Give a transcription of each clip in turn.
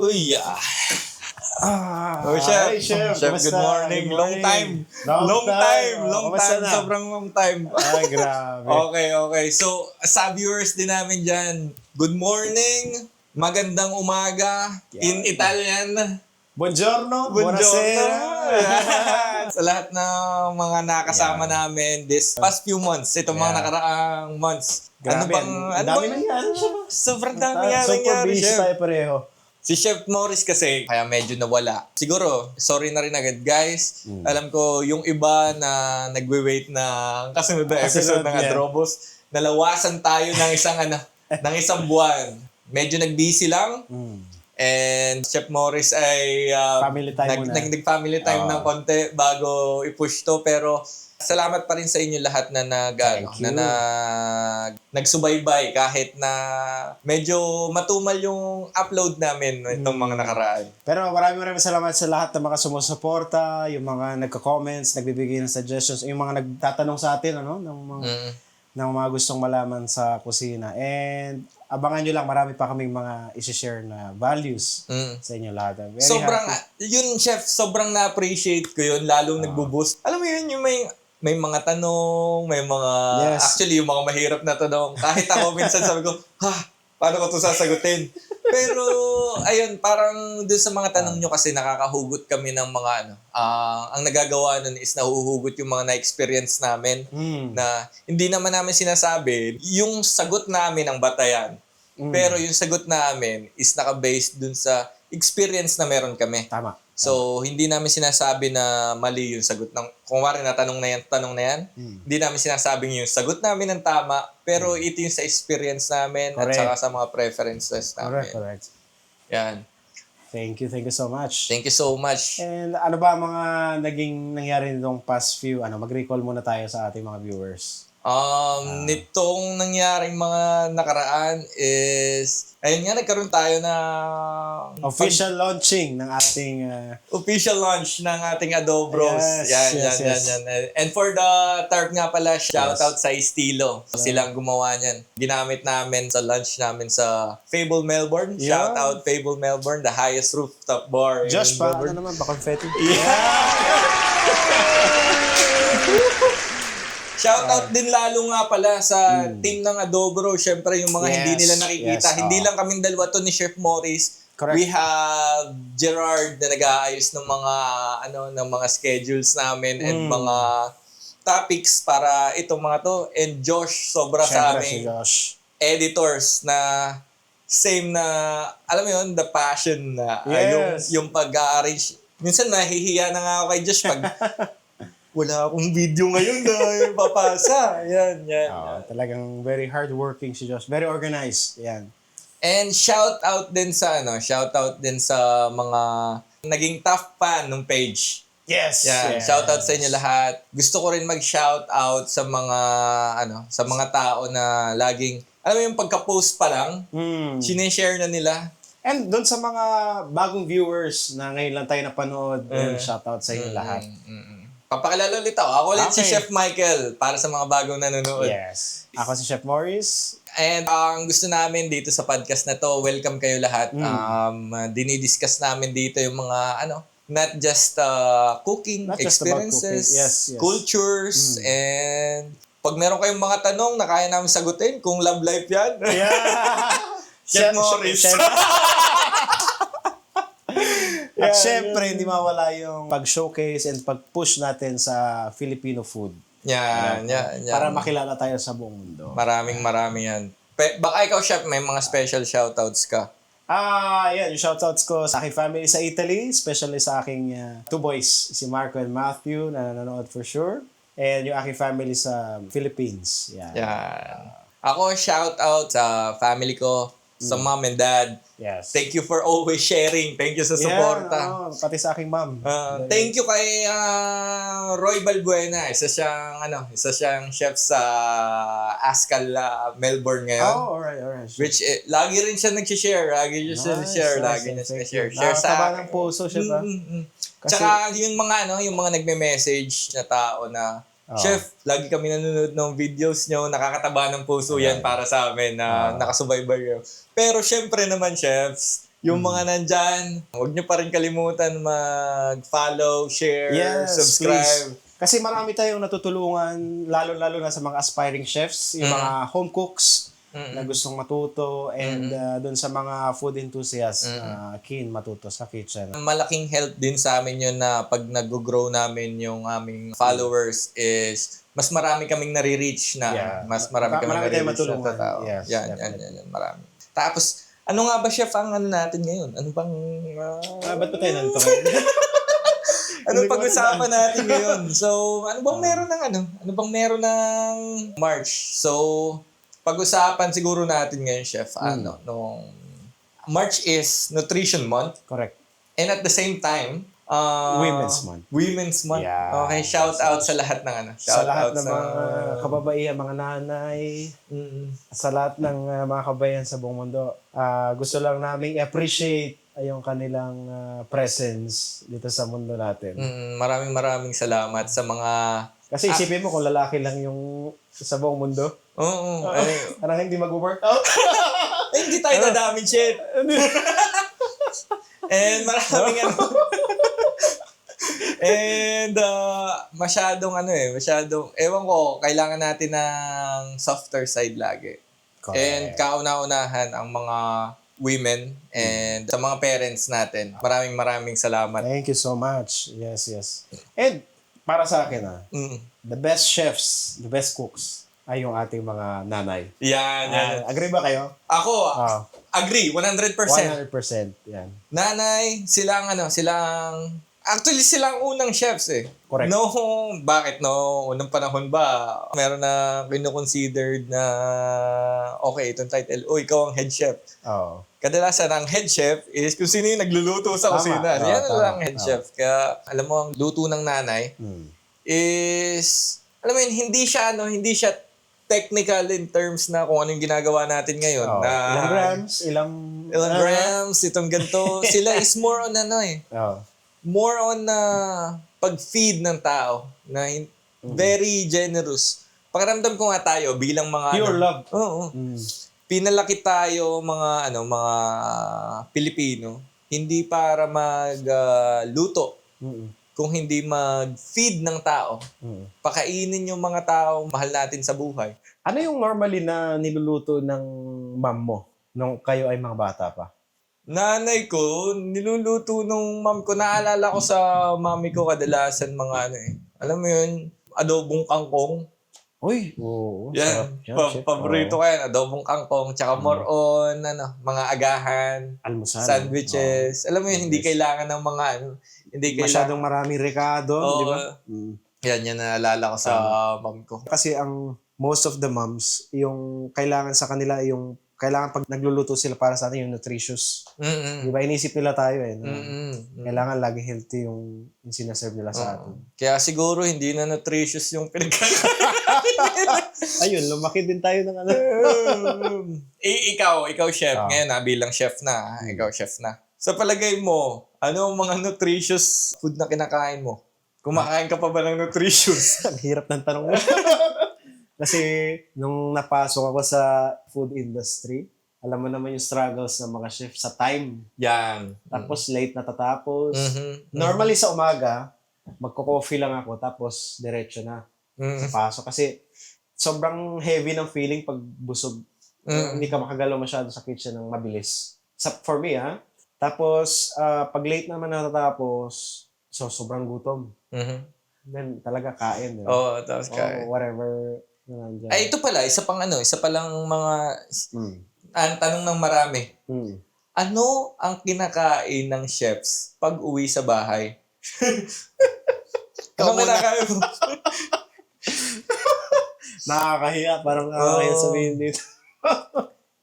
Uy, Chef. Hi, Chef. Chef, Kumusta? good morning. Good Long morning. time. Long time. Long Kumusta time. na? Sobrang long time. Ay, grabe. Okay. So, sa viewers din namin dyan, good morning, magandang umaga, in Italian, Buongiorno. buongiorno. Buonasera. Sa lahat ng mga nakasama namin this past few months, itong mga nakaraang months. Grabe. Ang dami nangyari siya. Sobrang dami nga Super nangyari, busy Chef. tayo pareho. Si Chef Morris kasi, kaya medyo nawala. Siguro, sorry na rin agad guys. Alam ko, yung iba na nagwe-wait na kasunod na episode ng niya. Adrobos, nalawasan tayo ng ng isang buwan. Medyo nag-busy lang. And Chef Morris ay Family time muna. nag-family time ng konti bago i-push to. Pero salamat pa rin sa inyo lahat na nagsubaybay kahit na medyo matumal yung upload namin itong mga nakaraan. Pero maraming salamat sa lahat ng mga sumusuporta, yung mga nagko-comments, nagbibigay ng suggestions, yung mga nagtatanong sa atin, ng mga gustong malaman sa kusina. And abangan nyo lang, marami pa kaming mga isi-share na values sa inyo lahat. Very Sobrang, happy. yun Chef, sobrang na-appreciate ko yun, lalong nagbo-boost. Alam mo yun, yung may mga tanong, may mga, actually yung mga mahirap na tanong, kahit ako minsan sabi ko, paano ko ito sasagutin? Pero, ayun, parang doon sa mga tanong nyo kasi nakakahugot kami ng mga ang nagagawa nun is nahuhugot yung mga na-experience namin na hindi naman namin sinasabi, yung sagot namin ang batayan. Pero yung sagot namin is naka-based dun sa experience na meron kami. Tama. So, hindi namin sinasabi na mali yung sagot ng, kung wari na tanong na yan, hindi namin sinasabing yung sagot namin ang tama, pero ito yung sa experience namin at saka sa mga preferences namin. Correct. Yan. Thank you so much. Thank you so much. And ano ba mga naging nangyari nitong past few, mag-recall muna tayo sa ating mga viewers. Nitong nangyaring mga nakaraan is, ayun nga, nagkaroon tayo na Official launching ng ating official launch ng ating Adobros. Yes. Yan. And for the tarp nga pala, shout out sa Estilo. Silang gumawa niyan. Ginamit namin sa lunch namin sa Fable Melbourne. Yeah. Shout out Fable Melbourne, the highest rooftop bar Josh in pa, Melbourne. naman, confetti. Shoutout din lalo nga pala sa team ng Adobro. Siyempre, yung mga hindi nila nakikita. Hindi lang kaming dalawa to ni Chef Morris. Correct. We have Gerard na nag-aayos ng mga schedules namin and mga topics para itong mga to. And Josh, sobra sa Siyempre, aming si Josh. editors na same na, alam mo yun, the passion na Yes. yung pag-arrange. Minsan nahihiya na nga ako kay Josh pag wala akong video ngayon na papasa. Yan. Talagang very hardworking si Josh. Very organized. Yan. And shout out din sa mga naging tough fan ng page. Yes. Yan, shout out sa inyo lahat. Gusto ko rin mag-shout out sa mga tao na laging alam mo yung pagka-post pa lang, sinishare na nila. And doon sa mga bagong viewers na ngayon lang tayo napanood, shout out sa inyo lahat. Papakilala ulit ako. Ako ulit si Okay. Chef Michael para sa mga bagong nanonood. Yes. Ako si Chef Morris. And ang gusto namin dito sa podcast na to, welcome kayo lahat. Dinidiscuss namin dito yung mga not just cooking Not just about experiences, cooking. Yes. cultures, and pag meron kayong mga tanong na kaya namin sagutin, kung love life yan, Yeah. Chef Morris. At syempre, hindi mawala yung pag-showcase and pag-push natin sa Filipino food. Yan. Para makilala tayo sa buong mundo. Maraming yan. Baka ikaw, Chef, may mga special shoutouts ka. Yan, yung shoutouts ko sa aking family sa Italy, especially sa aking two boys, si Marco and Matthew, na nanonood for sure. And yung aking family sa Philippines. Yan. Ako, shoutout sa family ko, sa mom and dad. Yes. Thank you for always sharing. Thank you sa suporta. Pati sa aking mom. Thank you kay Roy Balbuena. Isa siyang chef sa Ascal, Melbourne ngayon. Oh, alright. Which, lagi rin siya nag-share. Lagi niya share. Share sa Nakakataba ng puso siya ba? Tsaka yung mga nagme-message na tao na, Chef, lagi kami nanonood ng videos nyo, nakakataba ng puso yan para sa amin na nakasubaybay kayo. Pero syempre naman, chefs, yung mga nandyan, huwag nyo pa rin kalimutan mag-follow, share, subscribe. Please. Kasi marami tayong natutulungan, lalo-lalo na sa mga aspiring chefs, yung mga home cooks na gustong matuto, and doon sa mga food enthusiasts keen matuto sa kitchen. Malaking help din sa amin yun na pag nag-grow namin yung aming followers is mas marami kaming nare-reach na. Yeah. Mas marami kaming Marami tayong nare-reach na matulungan. tao. Yes, yan, definitely. marami. Tapos, ano nga ba, chef, ang ano natin ngayon? Ano bang... Ba't pa tayo nandito? Anong pag-usapan natin ngayon? So, ano bang meron ng ano? Ano bang meron ng March? So, pag-usapan siguro natin ngayon, chef, ano, nung March is Nutrition Month. Correct. And at the same time, Women's Month. Women's Month. Yeah. Okay, shout out sa lahat ng ano. Sa Shout lahat out ng mga kababaihan, mga nanay, sa lahat ng mga kabayan sa buong mundo, gusto lang namin i-appreciate yung kanilang presence dito sa mundo natin. Maraming salamat sa mga... Kasi isipin mo kung lalaki lang yung sa buong mundo. Oo. Parang hindi mag-work out. Hindi tayo dadaming shit. And maraming ano. And masyadong, ewan ko, kailangan natin ng softer side lagi. Correct. And kauna-unahan ang mga women and sa mga parents natin. Maraming salamat. Thank you so much. Yes. And para sa akin, the best chefs, the best cooks, ay yung ating mga nanay. Yan. Agree ba kayo? Ako, agree, 100%. 100%. Yan. Nanay, actually silang unang chefs eh. Correct. Bakit no? Unang panahon ba, meron na kino-considered na, okay, itong title, ikaw ang head chef. Oo. Kadalasan ang head chef is kung sino yung nagluluto sa kusina. Yan lang head chef. Kaya, alam mo, ang luto ng nanay is, alam mo yun, hindi siya technical in terms na kung anong ginagawa natin ngayon. Na, ilang grams, ilang grams, itong ganito. Sila is more on more on pag-feed ng tao na very generous. Pakiramdam ko nga tayo bilang mga pure love. Oo. Pinalaki tayo mga Pilipino hindi para magluto. Kung hindi mag-feed ng tao. Pakainin yung mga tao mahal natin sa buhay. Ano yung normally na niluluto ng mom mo nung kayo ay mga bata pa? Nanay ko, niluluto nung mom ko. Naalala ko sa mami ko kadalasan mga alam mo yun, adobong kangkong. Uy, oo. Yan, paborito ko yan, adobong kangkong. Tsaka more on, mga agahan, almusal, sandwiches. Alam mo yun, hindi kailangan ng mga hindi masyadong maraming rekado, di ba? Yan naalala ko sa mom ko. Kasi ang most of the moms, yung kailangan sa kanila, yung kailangan pag nagluluto sila para sa atin yung nutritious. Di ba? Inisip nila tayo kailangan lagi healthy yung sinaserve nila sa atin. Kaya siguro hindi na nutritious yung pinagkakain. Ayun, lumaki din tayo ng Ikaw chef. Ngayon bilang chef na. Ikaw chef na. Sa palagay mo, ano ang mga nutritious food na kinakain mo? Kumakain ka pa ba ng nutritious? Ang hirap ng tanong mo. Kasi nung napasok ako sa food industry, alam mo naman yung struggles ng mga chef sa time. Yan. Tapos late natatapos. Normally sa umaga, magko-coffee lang ako tapos diretso na sa pasok. Kasi sobrang heavy ng feeling pag busog. Hindi ka makagalaw masyado sa kitchen ng mabilis. For me, Tapos, pag late naman natatapos, sobrang gutom. Then talaga kain. Tapos kain. Whatever. Ay, ito pala, isa palang mga ang tanong ng marami. Ano ang kinakain ng chefs pag uwi sa bahay? Ano kinakain mo? Nakakahiya. Parang nakakahiya sabihin dito.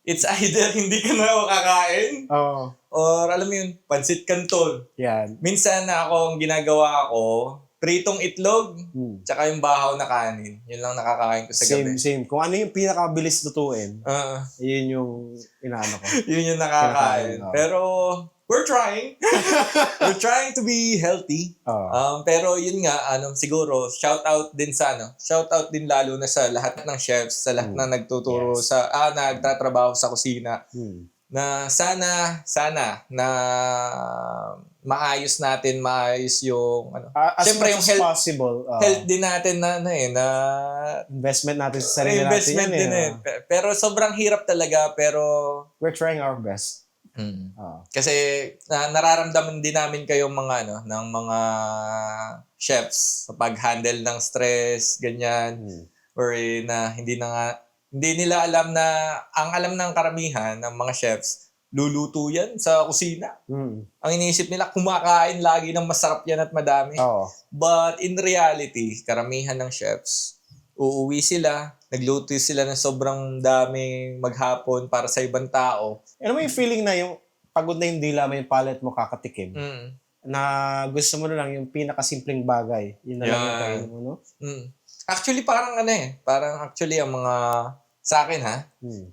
It's either hindi ka na kakain or alam mo yun, pansit canton. Yan. Minsan ang ginagawa ko, pritong itlog, tsaka yung bahaw na kanin. Yun lang nakakain ko sa gabi. Same. Kung ano yung pinakabilis lutuin, yun yung inaano ko. Yun yung nakakain. Pero, we're trying. We're trying to be healthy. Pero yun nga, siguro, shout out din lalo na sa lahat ng chefs, sa lahat na nagtuturo nagtatrabaho sa kusina. na sana na maayos yung As syempre much yung as health possible. health din natin na na Investment natin sa sarili natin investment yan. din Pero sobrang hirap talaga pero We're trying our best. kasi nararamdaman din namin kayong mga ng mga chefs sa pag-handle ng stress, ganyan. Or na hindi nila alam na ang alam ng karamihan ng mga chefs, luluto yan sa kusina. Ang iniisip nila, kumakain lagi ng masarap yan at madami. But in reality, karamihan ng chefs, uuwi sila, nagluto sila ng sobrang dami maghapon para sa ibang tao. Ano mo yung feeling na yung pagod na yung dila mo, yung palate mo kakatikim? Na gusto mo na lang yung pinakasimpleng bagay. Yun na lang yung kainin mo, no? Actually, parang actually ang mga, sa akin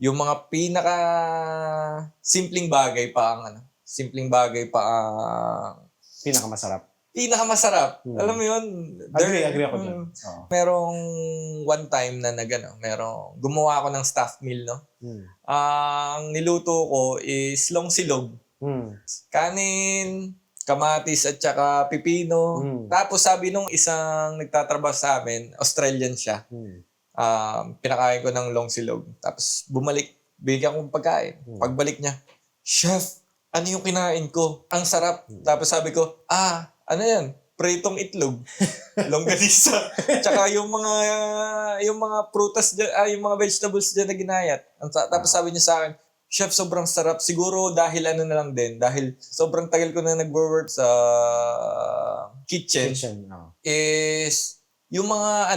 yung mga pinaka simpleng bagay pa ang pinakamasarap. Alam mo yun? Agree ako dyan. Merong one time na gumawa ako ng staff meal, no? Ang niluto ko is long silog. Kanin, kamatis at saka pipino. Tapos sabi nung isang nagtatrabaho sa amin, Australian siya. Pinakain ko ng long silog. Tapos bumalik, bigyan kong pagkain. Pagbalik niya, "Chef, ano yung kinain ko? Ang sarap." Tapos sabi ko, ano yan? Pritong itlog. Longganisa. Tsaka yung mga prutas dyan, yung mga vegetables dyan na ginayat. Tapos sabi niya sa akin, "Chef, sobrang sarap." Siguro dahil na lang din. Dahil sobrang tagal ko na nag-work sa kitchen. Is yung mga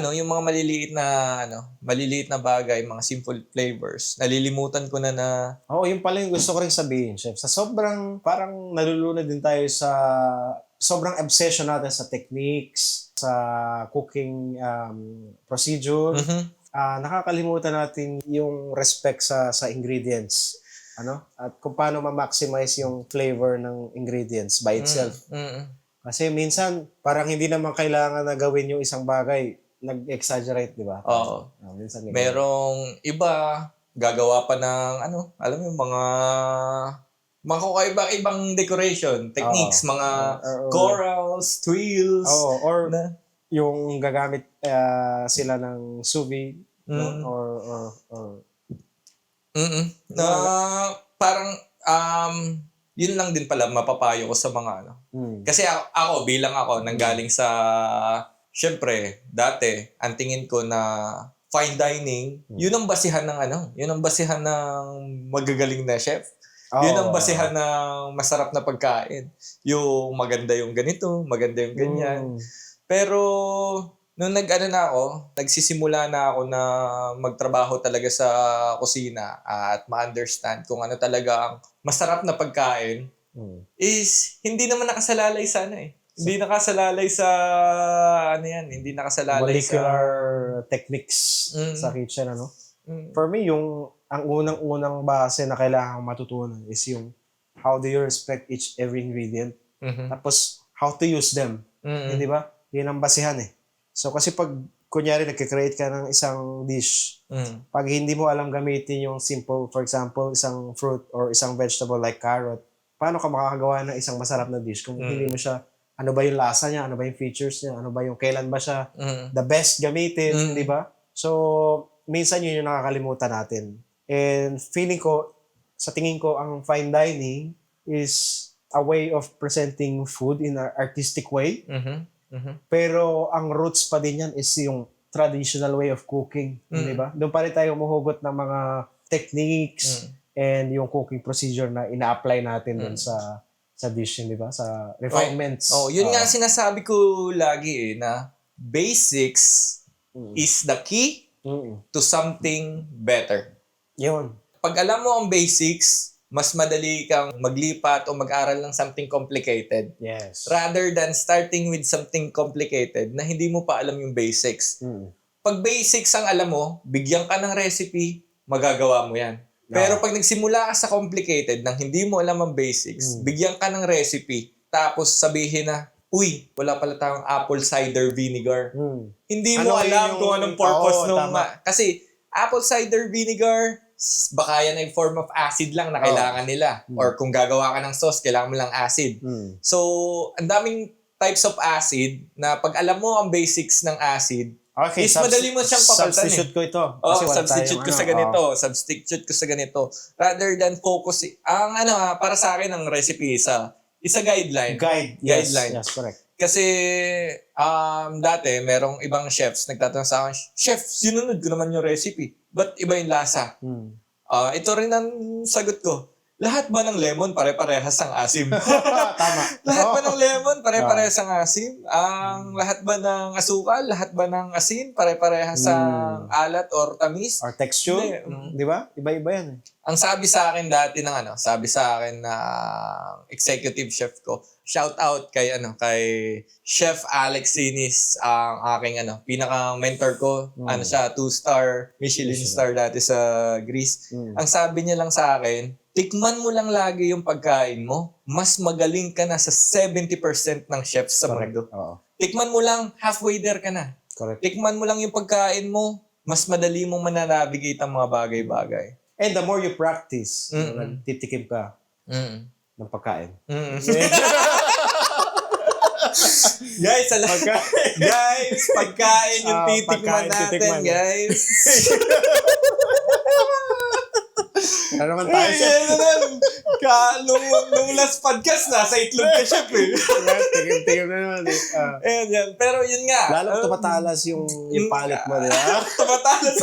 maliliit na bagay, mga simple flavors, nalilimutan ko na. Yung pala yung gusto ko rin sabihin, Chef. Sa sobrang, parang nalulunod din tayo sa sobrang obsession natin sa techniques, sa cooking procedure. Nakakalimutan natin yung respect sa ingredients. At kung paano ma-maximize yung flavor ng ingredients by itself. Kasi minsan, parang hindi naman kailangan na gawin yung isang bagay. Nag-exaggerate, di ba? Oo. Minsan Merong iba, gagawa pa ng, alam mo, mga kakaiba-ibang decoration, techniques, mga corals, twills. Or yung gagamit sila ng sous vide, parang, yun lang din pala mapapayo ko sa mga Kasi ako bilang nanggaling sa, syempre, dati, ang tingin ko na fine dining, yun ang basihan ng magagaling na chef. Yun ang basihan ng masarap na pagkain. Yung maganda yung ganito, maganda yung ganyan. Pero, nung nagsisimula na ako na magtrabaho talaga sa kusina at ma-understand kung ano talaga ang masarap na pagkain, is hindi naman nakasalalay sa Hindi nakasalalay sa hindi nakasalalay molecular techniques sa kitchen, For me, ang unang base na kailangan matutunan is yung how do you respect every ingredient. Tapos, how to use them. Di ba? Yun ang basihan So, kasi pag, kunyari, nagkikreate ka ng isang dish, pag hindi mo alam gamitin yung simple, for example, isang fruit or isang vegetable like carrot, paano ka makakagawa ng isang masarap na dish kung hindi mo siya, ano ba yung lasa niya, ano ba yung features niya, ano ba yung kailan ba siya the best gamitin, di ba? So, minsan yun yung nakakalimutan natin. And feeling ko, sa tingin ko, ang fine dining is a way of presenting food in an artistic way. Pero ang roots pa din yan is yung traditional way of cooking, di ba? Doon pa rin tayo umuhugot ng mga techniques and yung cooking procedure na ina-apply natin doon sa dish, di ba? Sa refinements. Yun nga sinasabi ko lagi na basics is the key to something better. Yun. Pag alam mo ang basics, mas madali kang maglipat o mag-aral ng something complicated. Yes. Rather than starting with something complicated na hindi mo pa alam yung basics. Pag basics ang alam mo, bigyan ka ng recipe, magagawa mo yan. Pero pag nagsimula ka sa complicated nang hindi mo alam ang basics, bigyan ka ng recipe, tapos sabihin na, "Uy, wala pala tayong apple cider vinegar." Hindi mo alam kung anong purpose nung... Kasi apple cider vinegar, baka yan ay form of acid lang na kailangan nila. Or kung gagawa ka ng sauce, kailangan mo lang acid. So, ang daming types of acid na pag alam mo ang basics ng acid, Okay, is madali mo siyang papalitan substitute ko ito. Oh, Kasi wala substitute tayong ko sa ganito. Substitute ko sa ganito. Rather than focus, ang para sa akin, ang recipe isa guideline. Guideline. Yes, correct. Kasi, dati, merong ibang chefs, nagtatanong sa akin, Chef, sinunod ko naman yung recipe. Ba't iba yung lasa? Ito rin ang sagot ko. Lahat ba ng lemon pare-parehas ang asim? Tama. Lahat ba ng lemon pare-parehas ang asim? Ang lahat ba ng asukal, lahat ba ng asin pare-parehas ang alat or tamis? Or texture, di ba? Iba-iba yan. Ang sabi sa akin dati sabi sa akin na executive chef ko, shout out kay Chef Alex Sinis, ang aking pinaka mentor ko. Siya 2-star Michelin star dati sa Greece. Ang sabi niya lang sa akin, tikman mo lang lagi yung pagkain mo, mas magaling ka na sa 70% ng chefs sa mundo. Tikman mo lang, halfway there ka na. Correct. Tikman mo lang yung pagkain mo, mas madali mong mananavigate ang mga bagay-bagay. And the more you practice, nagtitikim ka ng pagkain. Guys, pagkain yung titikman natin, guys. Ano naman tayo, chef? Nung last podcast, nasa itlog ka, chef eh. Tikim na naman eh. Yan. Pero yun nga. Lalo tumatalas yung palate mo, di ba? Tumatalas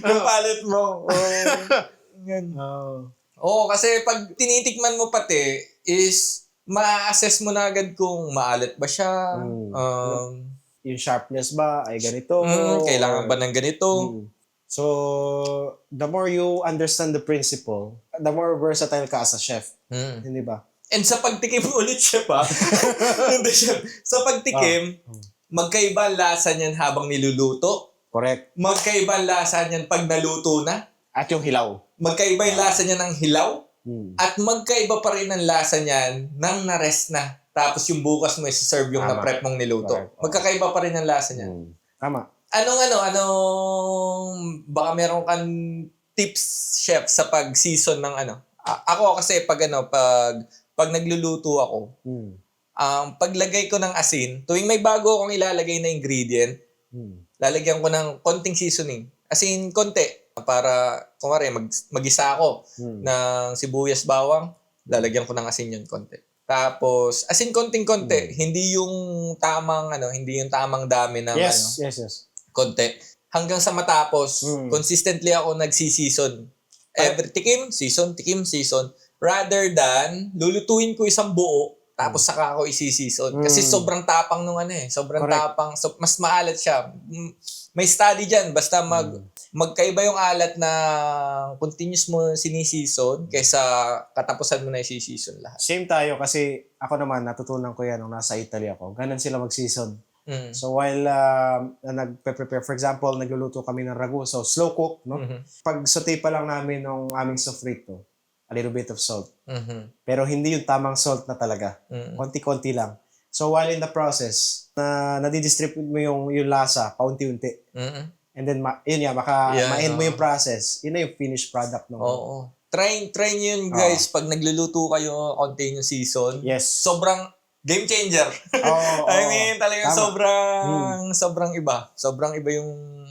yung palate mo. Yan. Oo, kasi pag tinitikman mo pati, is ma-assess mo na agad kung maalat ba siya. Yung sharpness ba ay ganito? Kailangan ba ng ganito? So, the more you understand the principle, the more versatile ka as a chef. Hindi ba? And sa pagtikim ulit, chef Hindi, chef. Sa pagtikim, magkaiba ang lasa niyan habang niluluto. Correct. Magkaiba ang lasa niyan pag naluto na. At yung hilaw. Magkaiba yung lasa niya ng hilaw. At magkaiba pa rin ang lasa niyan nang na-rest na. Tapos yung bukas mo isi-serve yung na-prep mong niluto. Magkakaiba pa rin ang lasa niyan. Tama. Baka meron kang tips, chef, sa pag-season ng Ako kasi pag nagluluto ako, paglagay ko ng asin, tuwing may bago akong ilalagay na ingredient, lalagyan ko ng konting seasoning. Asin, konti. Para, kumari, mag-isa ako ng sibuyas bawang, lalagyan ko ng asin yun, konti. Tapos, asin konting-konti, hindi yung tamang dami ng Yes. konti. Hanggang sa matapos, consistently ako nagsi-season. Every tikim, season. Rather than, lulutuin ko isang buo, tapos saka ako isi-season. Kasi sobrang tapang nung sobrang tapang. So, mas maalat siya. May study dyan. Basta magkaiba yung alat na continuous mo sinisison kaysa katapusan mo na isi-season lahat. Same tayo kasi ako naman, natutunan ko yan nung nasa Italy ako. Ganun sila mag-season. So while nagpe-prepare, for example, nagluluto kami ng ragu, so slow cook, no? Pag saute pa lang namin ng aming sofrito, a little bit of salt. Pero hindi yung tamang salt na talaga. Konti-konti lang. So while in the process, nadidistribute mo yung lasa, paunti-unti. And then, ma-end mo yung process. Yun na yung finished product. Oo. Try nyo yun, guys. Pag nagluluto kayo, konti yung season. Yes. Sobrang game changer. I mean, talagang sobrang iba. Sobrang iba yung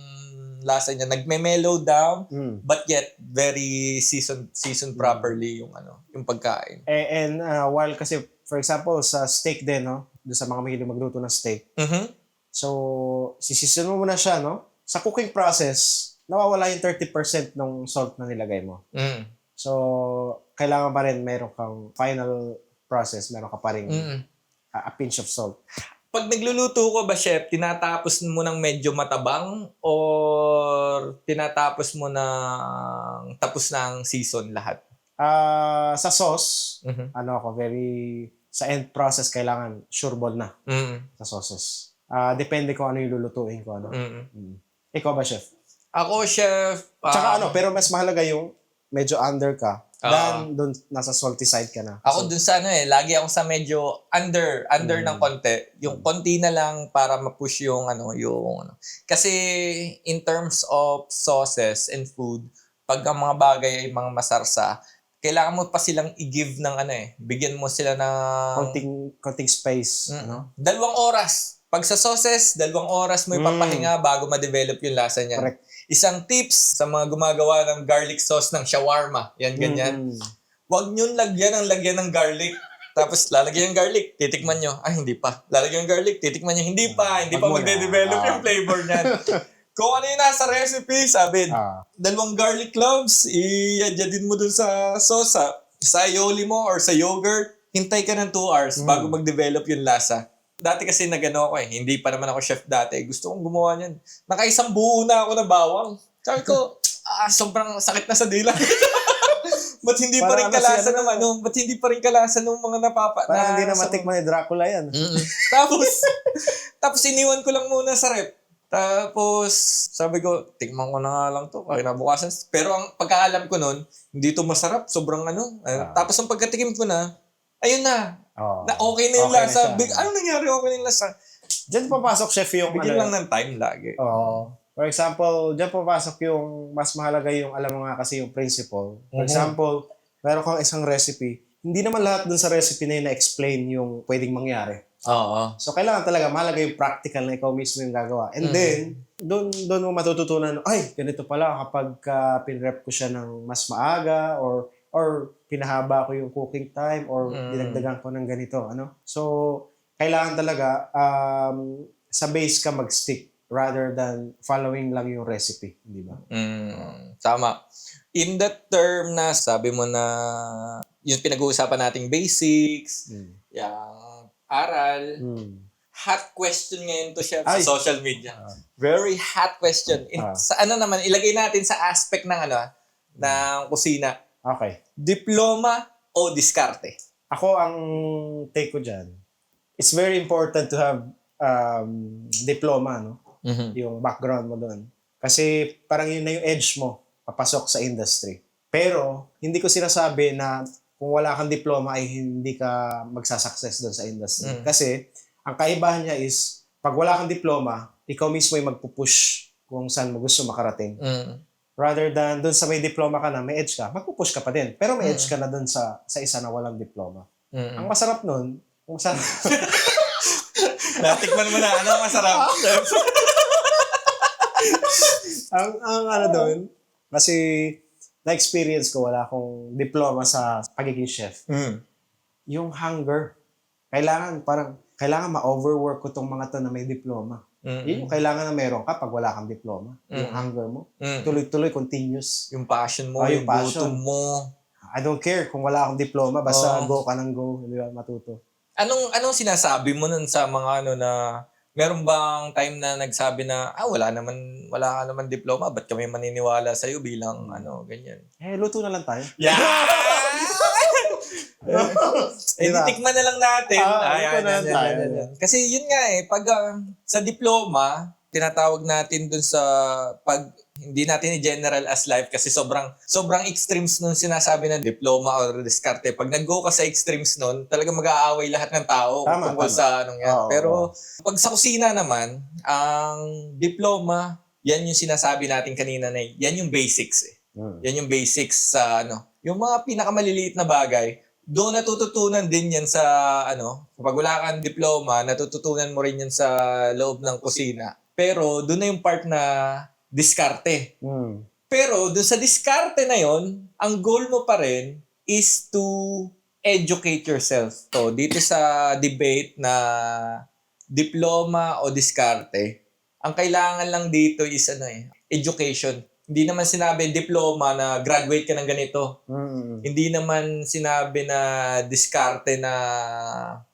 lasa niya. Nagme-mellow down, but yet very seasoned properly yung pagkain. And while kasi, for example, sa steak din, no? Doon sa mga mahilig magluto ng steak. So, sisisun mo muna siya, no? Sa cooking process, nawawala yung 30% ng salt na nilagay mo. So, kailangan pa rin meron kang final process, meron ka pa rin a pinch of salt. Pag nagluluto ko ba, chef, tinatapos mo ng medyo matabang or tinatapos mo ng tapos na ang season lahat? Sa sauce, sa end process, kailangan sureball na sa sauces. Depende kung ano yung lulutuin ko. Ikaw ba, chef? Ako, chef. Tsaka pero mas mahalaga yung medyo under ka than doon nasa salty side ka na. Ako dun sa lagi ako sa medyo under ng konti. Yung konti na lang para ma-push yung Kasi in terms of sauces and food, pag ang mga bagay ay mga masarsa, kailangan mo pa silang i-give ng bigyan mo sila ng konting space. 2 oras. Pag sa sauces, 2 oras mo ipapahinga bago ma-develop yung lasa niya. Correct. Isang tips sa mga gumagawa ng garlic sauce ng shawarma, yan ganyan. Huwag nyo lagyan ng garlic. Tapos lalagyan yung garlic, titikman nyo. Ay, hindi pa. Lalagyan yung garlic, titikman nyo. Hindi pa magde-develop yung flavor niyan. Kung ano yung nasa recipe, sabi, 2 garlic cloves, i-adjadin mo dun sa sauce, sa aioli mo or sa yogurt, hintay ka ng 2 hours bago mag-develop yung lasa. Dati kasi nagano ako hindi pa naman ako chef dati. Gusto kong gumawa niyan. Nakaisang buo na ako na bawang. Sabi ko, sobrang sakit na sa dila. Ba't hindi pa rin kalasa ng ba't hindi pa rin kalasa ng mga Parang hindi na matikman ni Dracula yan. Tapos iniwan ko lang muna sa rep. Tapos sabi ko, tikman ko na nga lang to. Kinabukasan. Pero ang pagkaalam ko nun, hindi to masarap. Sobrang Tapos ang pagkatikim ko na, ayun na. Na okay na yung lasa. Ano nangyari okay na yung lasa? Diyan papasok, chef, yung bigyan lang ng time lagi. For example, diyan papasok yung mas mahalaga yung alam mo nga kasi yung principle. For example, meron kang isang recipe, hindi naman lahat dun sa recipe na yun na-explain yung pwedeng mangyari. So, kailangan talaga mahalaga yung practical na ikaw mismo yung gagawa. And then, doon mo matututunan, ay, ganito pala kapag pinrep ko siya ng mas maaga or pinahaba ko yung cooking time or dinagdagan ko ng ganito. So, kailangan talaga sa base ka mag-stick rather than following lang yung recipe. Di ba? Tama. In that term na sabi mo na yung pinag-uusapan nating basics, yung aral, hot question ngayon to siya sa social media. Very hot question. Sa naman, ilagay natin sa aspect ng ng kusina. Okay. Diploma o diskarte? Ako, ang take ko dyan, it's very important to have diploma, no? Yung background mo doon. Kasi parang yun na yung edge mo papasok sa industry. Pero, hindi ko sinasabi na kung wala kang diploma ay hindi ka magsasucess doon sa industry. Kasi, ang kaibahan niya is, pag wala kang diploma, ikaw mismo ay magpupush kung saan mo gusto makarating. Rather than doon sa may diploma ka na, may edge ka, magpupush ka pa din. Pero may edge ka na doon sa isa na walang diploma. Ang masarap nun, kung saan... Natikman mo na, ano masarap? ang doon, kasi na-experience ko, wala akong diploma sa pagiging chef. Yung hunger, kailangan ma-overwork ko tong mga to na may diploma. Yun yung kailangan na meron ka pag wala kang diploma. Yung hunger mo. Tuloy-tuloy, continuous. Yung passion mo, yung gutom mo. I don't care kung wala akong diploma, basta go ka ng go, di ba, matuto. Anong sinasabi mo nun sa mga na meron bang time na nagsabi na wala ka naman diploma, ba't kami maniniwala sa iyo bilang ganyan? Luto na lang tayo. Yeah. Tikman na lang natin. Kasi yun nga pag sa diploma, tinatawag natin dun sa pag hindi natin i-general as life kasi sobrang extremes nun sinasabi na diploma or diskarte. Pag nag-go ka sa extremes nun, talaga mag-aaway lahat ng tao tungkol sa yan. Pero pag sa kusina naman, ang diploma, yan yung sinasabi natin kanina na yan yung basics Yan yung basics sa yung mga pinakamaliliit na bagay. Doon natututunan din yan sa kapag wala kang diploma, natututunan mo rin yan sa loob ng kusina. Pero doon na yung part na diskarte. Pero doon sa diskarte na yon, ang goal mo pa rin is to educate yourself. So, dito sa debate na diploma o diskarte, ang kailangan lang dito is education. Hindi naman sinabi diploma na graduate ka ng ganito. Hindi naman sinabi na diskarte na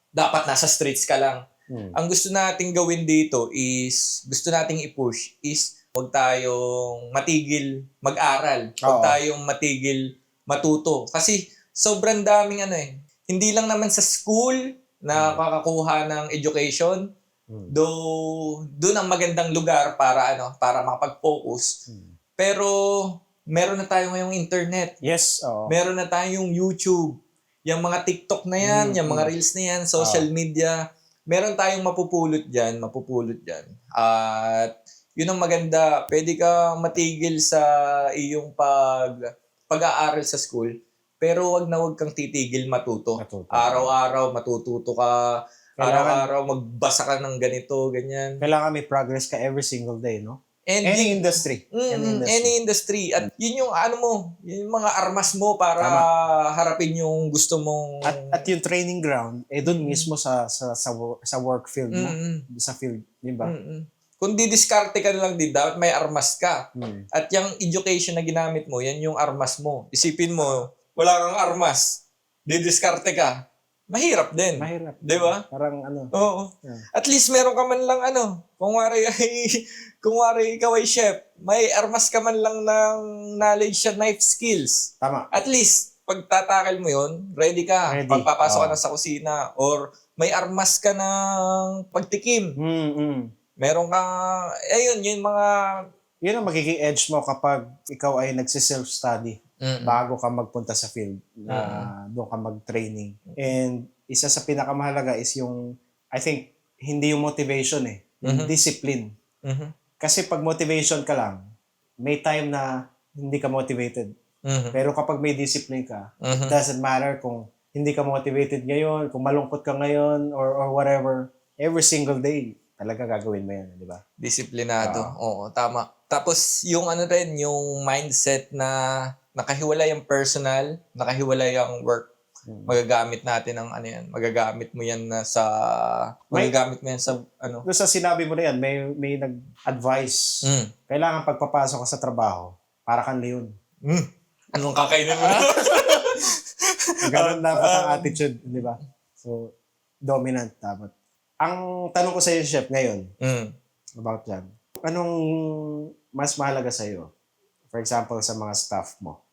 dapat nasa streets ka lang. Ang gusto nating gawin dito is, gusto nating i-push is huwag tayong matigil mag-aral. Huwag tayong matigil matuto. Kasi sobrang daming Hindi lang naman sa school na kakakuha ng education. Though, doon ang magandang lugar para makapag-focus. Pero, meron na tayo ngayong internet. Yes. Meron na tayong YouTube. Yung mga TikTok na yan, yung mga Reels na yan, social media. Meron tayong mapupulot dyan. At Yun ang maganda. Pwede ka matigil sa iyong pag-aaral sa school, pero wag kang titigil matuto. Araw-araw matututo ka, araw-araw magbasa ka ng ganito, ganyan. Kailangan may progress ka every single day, no? And Any industry. Any industry. At yun yung yung mga armas mo para harapin yung gusto mong... At yung training ground, doon mismo sa work field mo. Sa field, di ba? Kung didiskarte ka na lang din, dapat may armas ka. At yung education na ginamit mo, yan yung armas mo. Isipin mo, wala kang armas, didiskarte ka. Mahirap din. Mahirap. Di ba? Parang Oo. Yeah. At least meron ka man lang kung wari ikaw ay chef, may armas ka man lang ng knowledge at knife skills. Tama. At least, pag tatakal mo yun, ready ka. Pagpapasok ka na sa kusina. Or may armas ka ng pagtikim. Meron ka, yung mga... Yun ang magiging edge mo kapag ikaw ay nagsiself-study bago ka magpunta sa field na doon ka mag-training. And isa sa pinakamahalaga is yung, I think, hindi yung motivation yung discipline. Kasi pag motivation ka lang, may time na hindi ka motivated. Pero kapag may discipline ka, it doesn't matter kung hindi ka motivated ngayon, kung malungkot ka ngayon, or whatever, every single day, talaga gagawin mo yan, di ba? Disiplinado. Oo, tama. Tapos yung yung mindset na nakahiwalay ang personal, nakahiwalay ang work. Magagamit natin ang magagamit mo yan magagamit mo yan sa Doon sa sinabi mo na yan, may nag-advise. Kailangan pagpapasok ka sa trabaho, para kang leon. Anong kakainin mo? Ganun dapat ang attitude, di ba? So, dominant dapat. Ang tanong ko sa iyo, Chef, ngayon, about yan, anong mas mahalaga sa iyo? For example, sa mga staff mo.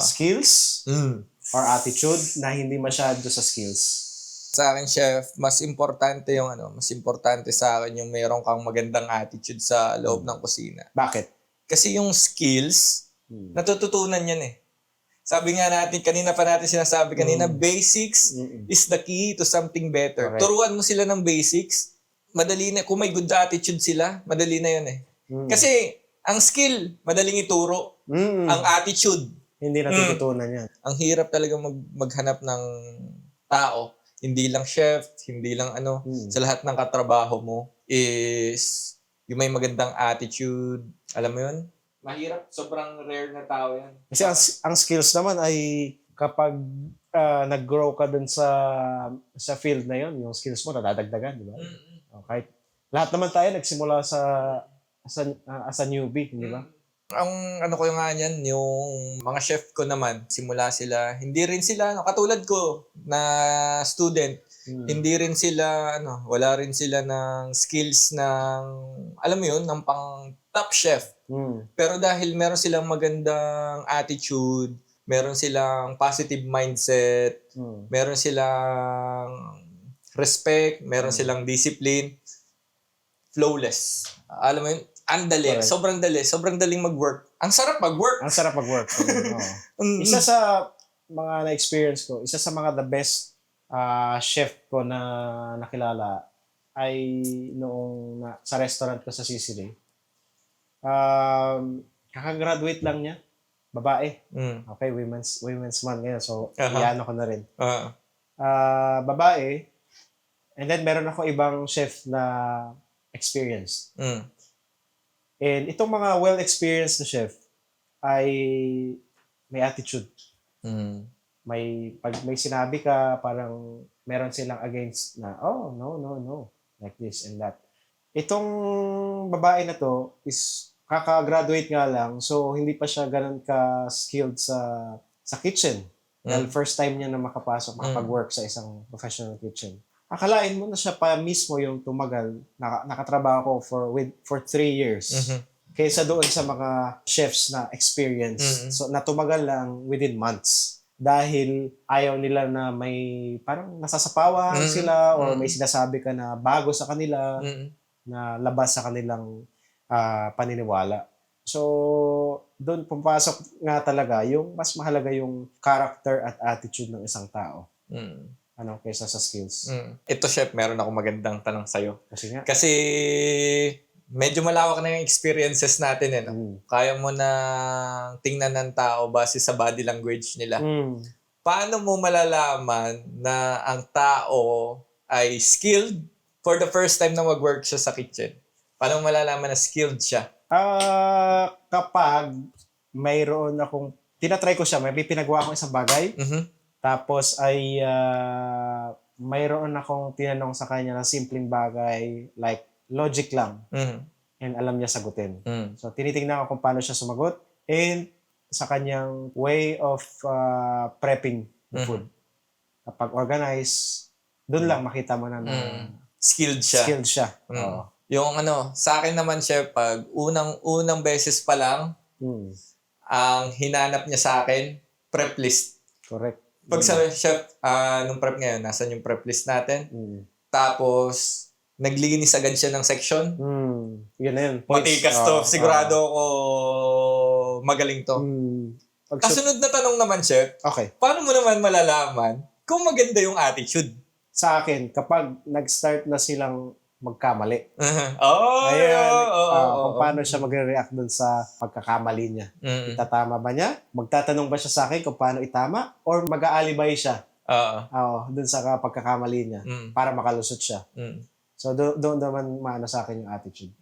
Skills or attitude na hindi masyado sa skills? Sa akin, Chef, mas importante sa akin yung meron kang magandang attitude sa loob ng kusina. Bakit? Kasi yung skills, natututunan yan Sabi nga natin, kanina pa natin sinasabi basics is the key to something better. Correct. Turuan mo sila ng basics, madali na, kung may good attitude sila, madali na yun Kasi, ang skill, madaling ituro. Ang attitude, hindi natututunan yan. Ang hirap talaga maghanap ng tao. Hindi lang chef, hindi lang sa lahat ng katrabaho mo is yung may magandang attitude. Alam mo yun? Mahirap. Sobrang rare na tao yan. Kasi ang skills naman ay kapag nag-grow ka dun sa field na yon, yung skills mo nadadagdagan, di ba? Kahit lahat naman tayo nagsimula as a newbie, di ba? Ang ko yung nga yan, yung mga chef ko naman, simula sila, hindi rin sila, katulad ko na student, hindi rin sila, wala rin sila ng skills ng, alam mo yun, ng pang top chef. Pero dahil meron silang magandang attitude, meron silang positive mindset, meron silang respect, meron silang discipline, flawless. Alam mo yun, sobrang daling mag-work. Ang sarap mag-work. Isa sa mga na-experience ko, isa sa mga the best chef ko na nakilala ay noong sa restaurant ko sa Sicily. Kakagraduate lang niya. Babae. Okay, women's month ngayon. So, iyan ako na rin. Babae. And then, meron ako ibang chef na experienced. And itong mga well-experienced na chef ay may attitude. Pag may sinabi ka, parang meron silang against na, no. Like this and that. Itong babae na to is kaka-graduate nga lang, so hindi pa siya ganun ka-skilled sa kitchen. Dahil first time niya na makapag-work sa isang professional kitchen. Akalain mo na siya pa mismo yung tumagal, nakatrabaho ko for 3 years. Kaysa doon sa mga chefs na experience. So, natumagal lang within months. Dahil ayaw nila na may parang nasasapawan sila or may sinasabi ka na bago sa kanila, na labas sa kanilang paniniwala. So, doon pumapasok nga talaga yung mas mahalaga yung character at attitude ng isang tao. Kaysa sa skills. Ito, chef, meron ako magandang tanong sa'yo. Kasi nga. Kasi medyo malawak na yung experiences natin eh. No? Kaya mo na tingnan ng tao base sa body language nila. Paano mo malalaman na ang tao ay skilled for the first time na mag-work siya sa kitchen? Paano mo malalaman na skilled siya? Kapag mayroon akong, tinatry ko siya, may pinagawa akong isang bagay, tapos ay mayroon akong tinanong sa kanya ng simpleng bagay, like logic lang, and alam niya sagutin. So, tinitingnan ko kung paano siya sumagot, and sa kanyang way of prepping the food. Kapag organized, doon lang makita mo na skilled siya. Skilled siya. Oo. Yung sa akin naman, chef, pag unang beses pa lang, ang hinanap niya sa akin, prep list. Correct. Pag sa chef, nung prep ngayon, nasan yung prep list natin? Tapos, naglinis agad siya ng section. Yun na yun. Matikas to. Sigurado ako magaling to. Kasunod na tanong naman, chef. Okay. Paano mo naman malalaman kung maganda yung attitude? Sa akin, kapag nag-start na silang magkamali. Kung paano siya magre-react dun sa pagkakamali niya. Itatama ba niya? Magtatanong ba siya sa akin kung paano itama? Or mag-aalibay siya? Dun sa pagkakamali niya para makalusot siya. So, doon naman maano sa akin yung attitude.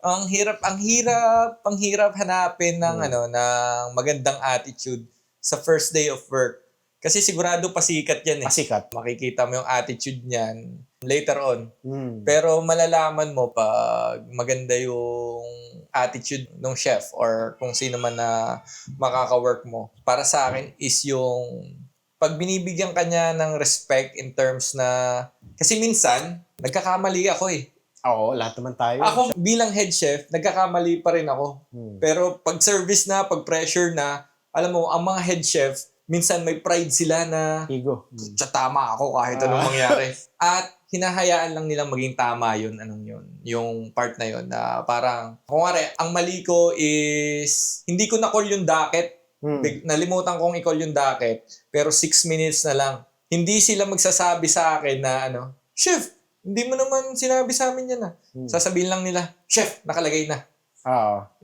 Ang hirap hanapin ng ng magandang attitude sa first day of work. Kasi sigurado pasikat yan eh. Pasikat. Makikita mo yung attitude niyan later on. Pero malalaman mo pag maganda yung attitude ng chef or kung sino man na makaka-work mo. Para sa akin is yung pag binibigyan ka niya ng respect in terms na kasi minsan nagkakamali ako eh. Oo, lahat naman tayo. Ako bilang head chef, nagkakamali pa rin ako. Pero pag service na, pag pressure na, alam mo, ang mga head chef, minsan may pride sila na ego. Tama ako kahit anong mangyari. At hinahayaan lang nilang maging tama yun, yung part na yun na parang, kung ang mali ko is, hindi ko na-call yung docket. Nalimutan kong i-call yung docket, pero 6 minutes na lang. Hindi sila magsasabi sa akin na Chef, hindi mo naman sinabi sa amin yan Sasabihin lang nila, Chef, nakalagay na.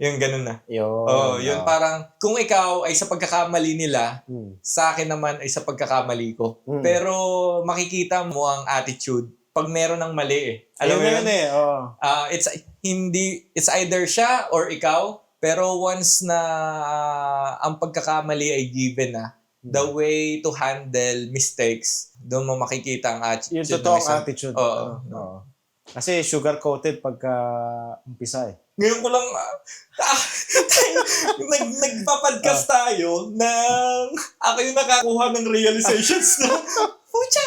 Yung ganun na. Yun parang, kung ikaw ay sa pagkakamali nila, sa akin naman ay sa pagkakamali ko. Pero makikita mo ang attitude pag meron ng mali eh. Alam mo yun? It's either siya or ikaw, pero once na ang pagkakamali ay given na, the way to handle mistakes, doon mo makikita ang attitude. Yung totoong attitude. Kasi sugar-coated pagka umpisa eh. Ngayon ko lang, nagpa-podcast tayo na ako yung nakakuha ng realizations na, pucha,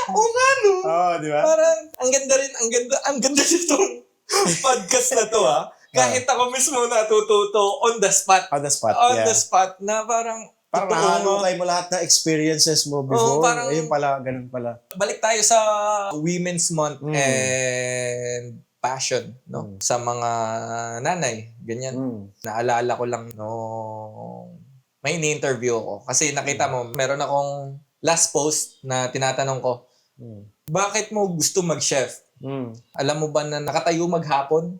di ba? Parang, ang ganda nitong podcast na to Kahit ako mismo natututo on the spot. On the spot, na parang nahalukay mo lahat na experiences mo before. Ayun pala, ganun pala. Balik tayo sa Women's Month and passion, sa mga nanay, ganyan. Naalala ko lang may ini-interview ako. Kasi nakita mo, meron akong last post na tinatanong ko, bakit mo gusto mag-chef? Alam mo ba na nakatayo maghapon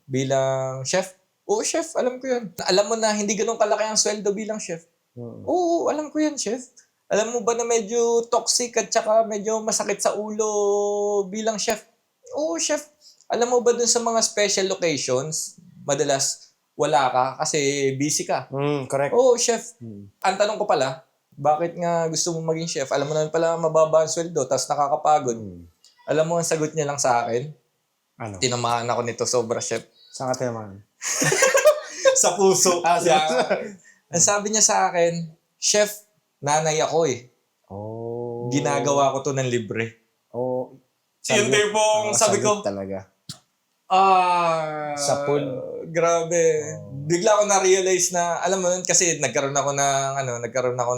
bilang chef? Oo, chef, alam ko yun. Alam mo na hindi ganun kalaki ang sweldo bilang chef? Oo, alam ko yan, chef. Alam mo ba na medyo toxic at saka medyo masakit sa ulo bilang chef? Oo, chef. Alam mo ba dun sa mga special occasions, madalas wala ka kasi busy ka? Correct. Oo, chef. Ang tanong ko pala, bakit nga gusto mo maging chef? Alam mo naman pala mababa ang sweldo, tapos nakakapagod. Alam mo ang sagot niya lang sa akin? Tinamaan ako nito, sobra, chef. Saan ka tinamaan? Sa puso. Ang sabi niya sa akin, chef, nanay ako eh. Ginagawa ko to ng libre. Yung tipong sabi ko, talaga. Sapul. Grabe. Bigla ko na-realize na, alam mo yun, kasi nagkaroon ako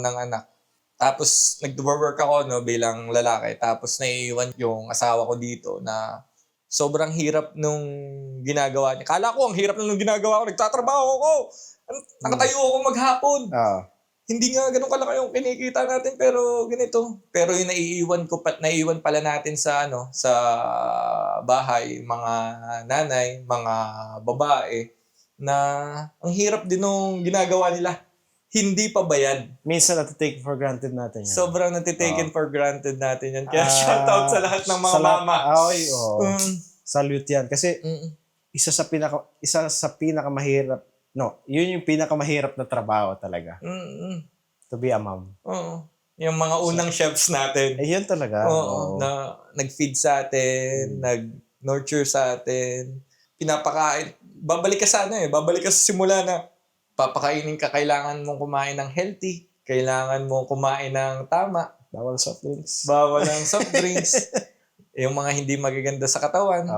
ng anak. Tapos, nag-work ako bilang lalaki. Tapos, naiiwan yung asawa ko dito na sobrang hirap nung ginagawa niya. Kala ko, ang hirap nung ginagawa ko. Nagtatrabaho ako. Nakatayo ako maghapon. hindi nga ganun kalaki yung kinikita natin pero ganito. Pero yung naiiwan pala natin sa sa bahay, mga nanay, mga babae na ang hirap din nung ginagawa nila. Hindi pa bayad. Minsan take for granted natin yan. Sobrang natitaken for granted natin yan. Kaya shoutout sa lahat ng mga mama. Ay, salute yan. Kasi isa sa pinakamahirap, yun yung pinakamahirap na trabaho talaga. To be a mom. Oo. Yung mga unang chefs natin. Yun talaga. Oo. Na nag-feed sa atin, nag-nurture sa atin, pinapakain. Babalik ka sa babalik ka sa simula na papakainin ka, kailangan mong kumain ng healthy, kailangan mong kumain ng tama. Bawal soft drinks. Bawal ang soft drinks. Yung mga hindi magaganda sa katawan.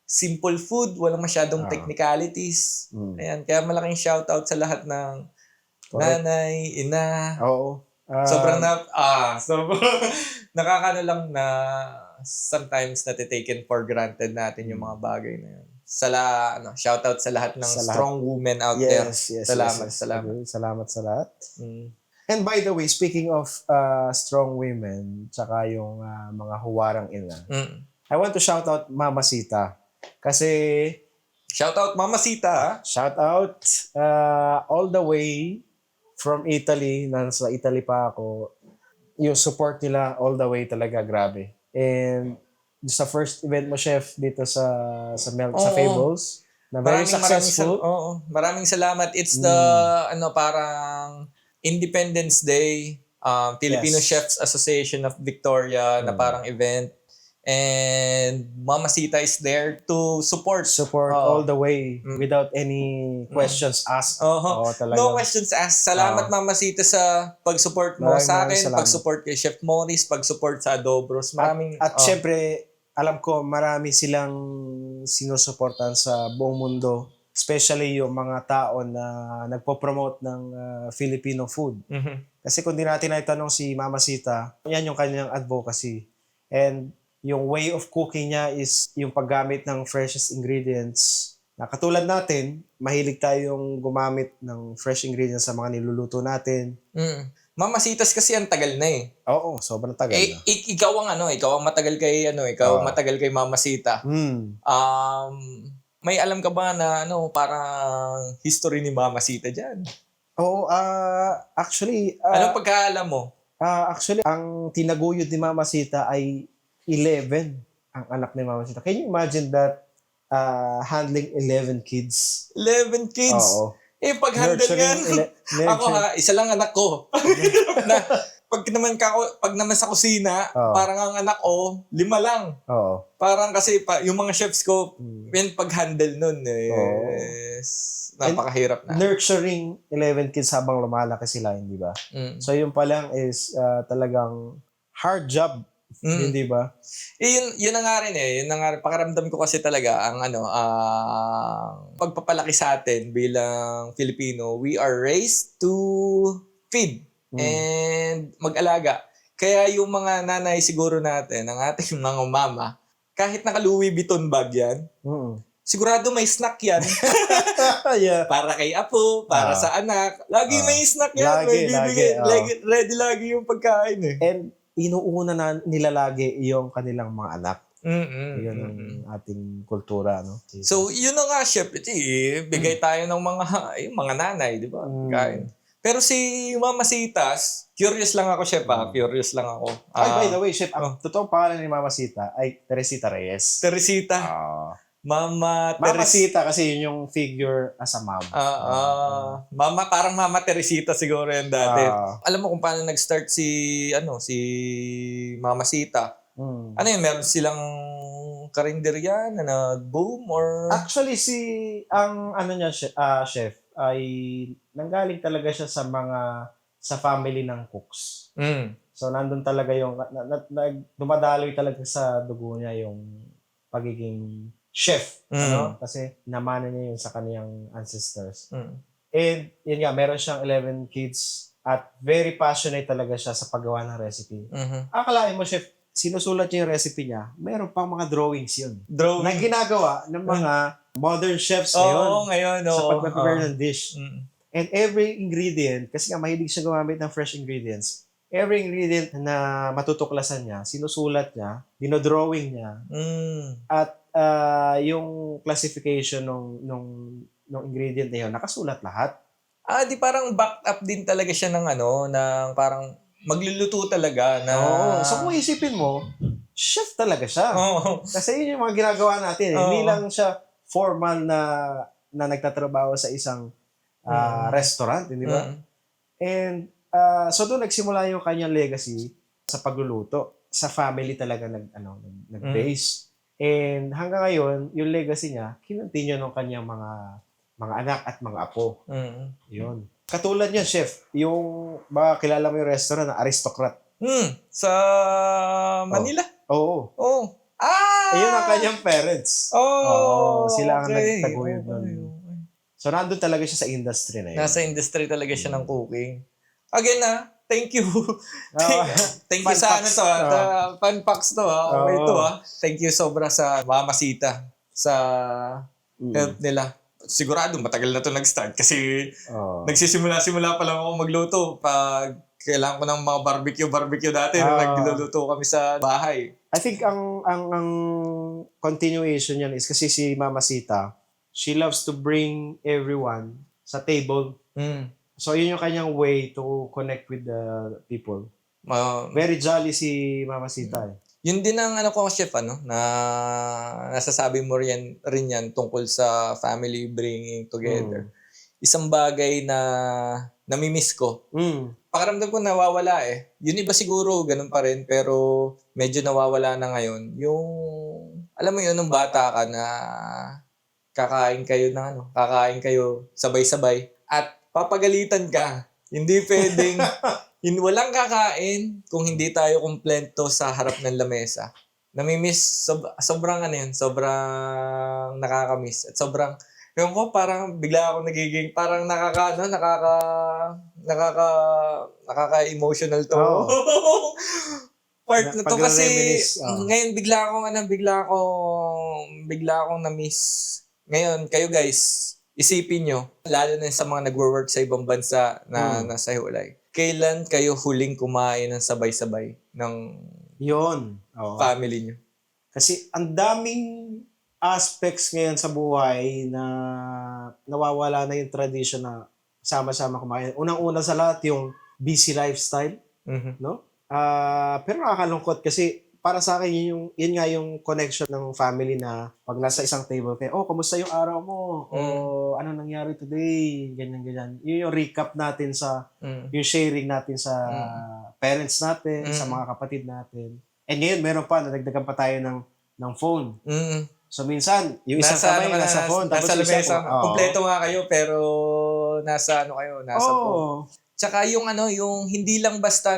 Simple food, walang masyadong technicalities. Ayan, kaya malaking shoutout sa lahat ng nanay, ina. Oo. Sobrang nakakano lang na sometimes natitaken for granted natin yung mga bagay na yun. Shoutout sa lahat ng strong women out there. Salamat. Salamat sa lahat. And by the way, speaking of strong women, tsaka yung mga huwarang ina, I want to shout out Mama Sita. Kasi shoutout Mama Sita. Shoutout all the way from Italy. Nasa Italy pa ako. Yung support nila all the way talaga, grabe. And sa first event mo, chef, dito sa Fables, na very successful. Maraming salamat. It's the parang Independence Day, Filipino Chefs Association of Victoria na parang event. And Mama Sita is there to support all the way without any questions asked. No questions asked. Salamat Mama Sita sa pag-support mo sa akin, pag-support kay Chef Morris, pag-support sa Adobros. At syempre, alam ko marami silang sinusuportan sa buong mundo, especially yung mga tao na nagpo-promote ng Filipino food. Kasi kung di natin naitanong si Mama Sita, yan yung kanyang advocacy. And yung way of cooking niya is yung paggamit ng freshest ingredients. Na katulad natin, mahilig tayong gumamit ng fresh ingredients sa mga niluluto natin. Mama Sitas kasi ang tagal na eh. Oo, sobrang tagal na. Ikaw ang matagal kay matagal kay Mama Sita. May alam ka ba na parang history ni Mama Sita diyan? Oo, actually, anong pagkaalam mo? Actually, ang tinaguyod ni Mama Sita ay 11 ang anak ni Mama Sita. Can you imagine that handling 11 kids? 11 kids? Oo. Pag-handle yan. Ako isa lang anak ko. Pag naman sa kusina, parang ang anak ko, 5 lang. Oo. Parang kasi yung mga chefs ko, yung pag-handle nun, napakahirap na. Nurturing 11 kids habang lumalaki sila, hindi ba? So yun pa lang is talagang hard job. Hindi ba? Yun na nga rin Yun na nga rin. Pakiramdam ko kasi talaga ang pagpapalaki sa atin bilang Filipino, we are raised to feed and mag-alaga. Kaya yung mga nanay siguro natin, ang ating mga mama, kahit naka-Louis Vuitton bag yan, sigurado may snack yan. Para kay apo, para sa anak. Lagi may snack yan. Ready lagi yung pagkain And inuuna na nila lagi yung kanilang mga anak. Yun ang ating kultura, no? So, yun na nga, chef. Bigay tayo ng mga nanay, di ba? Kain. Pero si Mama Sitas, curious lang ako, chef, Curious lang ako. By the way, chef, ang totoong pangalan ni Mama Sita ay Teresita Reyes. Teresita. Mama Sita kasi yun yung figure as a mom. Parang Mama Teresita siguro yan dati. Alam mo kung paano nag-start si Mama Sita? Ano yun, meron silang karinderya na nag-boom or? Actually, ang chef, ay nanggaling talaga siya sa family ng cooks. So, nandun talaga yung, dumadaloy talaga sa dugo niya yung pagiging chef, kasi namana niya yun sa kaniyang ancestors. And yun nga, meron siyang 11 kids at very passionate talaga siya sa paggawa ng recipe. Akalain mo, chef, sinusulat niya yung recipe niya, meron pang mga drawings yun. Na ginagawa ng mga modern chefs ngayon. Ngayon. Sa pag-prepare ng dish. And every ingredient, kasi nga mahilig siya gumamit ng fresh ingredients, every ingredient na matutuklasan niya, sinusulat niya, dinodrawing niya, at yung classification nung ingredient na yun, nakasulat lahat. Di parang backed up din talaga siya ng ng parang magluluto talaga na... Oo. So kung isipin mo, chef talaga siya. Oo. Kasi yun yung mga ginagawa natin. Oo. Hindi lang siya formal na nagtatrabaho sa isang restaurant, di ba? And so doon nagsimula yung kanyang legacy sa pagluluto. Sa family talaga nag-base. And hanggang ngayon, yung legacy niya, kinontinue ng kanyang mga anak at mga apo. Yun. Katulad niya, chef, yung, baka kilala mo yung restaurant na Aristocrat. Sa Manila? Oo. Oh. Ayun ang kanyang parents. Sila ang nagtaguyod nun. So, nandun talaga siya sa industry na yun. Nasa industry talaga siya ng cooking. Again thank you. Thank you sa fun facts to Okay to Thank you sobra sa Mama Sita sa help nila. Sigurado matagal na to nag-start kasi nagsisimula pa lang ako magluto pag kailangan ko ng mga barbecue dati nung nagluluto kami sa bahay. I think ang continuation yan is kasi si Mama Sita, she loves to bring everyone sa table. So, yun yung kanyang way to connect with the people. Very jolly si Mama Sita. Yun din ang ko, chef, na nasasabi mo rin yan tungkol sa family bringing together. Isang bagay na namimiss ko. Pakiramdam ko nawawala Yun iba siguro, ganun pa rin, pero medyo nawawala na ngayon. Yung, alam mo yun, nung bata ka na kakain kayo sabay-sabay at papagalitan ka. Hindi pwedeng, walang kakain kung hindi tayo kumpleto sa harap ng lamesa. Namimiss, sobrang sobrang nakakamiss. At sobrang, yung ko parang bigla ako nagiging, parang nakaka-emotional to. Part na to kasi, ngayon bigla akong na-miss. Ngayon, kayo guys, isipin nyo, lalo na sa mga nagwo-work sa ibang bansa na nasa hiwalay. Kailan kayo huling kumain ng sabay-sabay ng family nyo? Kasi ang daming aspects ngayon sa buhay na nawawala na yung tradition na sama-sama kumain. Unang-una sa lahat yung busy lifestyle, no? Pero nakakalungkot kasi para sa akin yun nga yung connection ng family na pag nasa isang table kayo, kumusta yung araw mo? Ano nangyari today? Ganyan. Yun yung recap natin yung sharing natin sa parents natin, sa mga kapatid natin. And ngayon, meron pa, nadagdagan pa tayo ng phone. So minsan, yung isang kamay nasa phone, tapos yung isang kompleto nga kayo, pero nasa phone. Tsaka yung hindi lang basta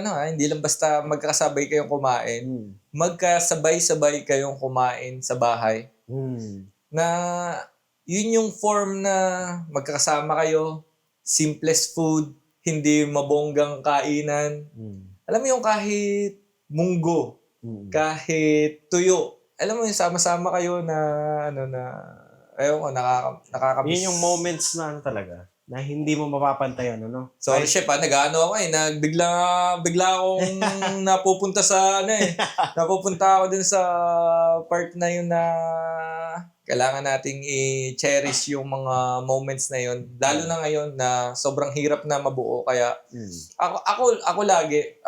magkakasabay kayong kumain. Magkasabay-sabay kayong kumain sa bahay. Na yun yung form na magkakasama kayo, simplest food, hindi mabonggang kainan. Alam mo yung kahit munggo, kahit tuyo. Alam mo yung sama-sama kayo na nakakamiss. Yun yung moments na talaga na hindi mo mapapantayan, Sorry, chef, nag-ano ako bigla akong napupunta sa napupunta ako dun sa part na yun na kailangan nating i-cherish yung mga moments na yun. Lalo na ngayon na sobrang hirap na mabuo. Kaya ako lagi,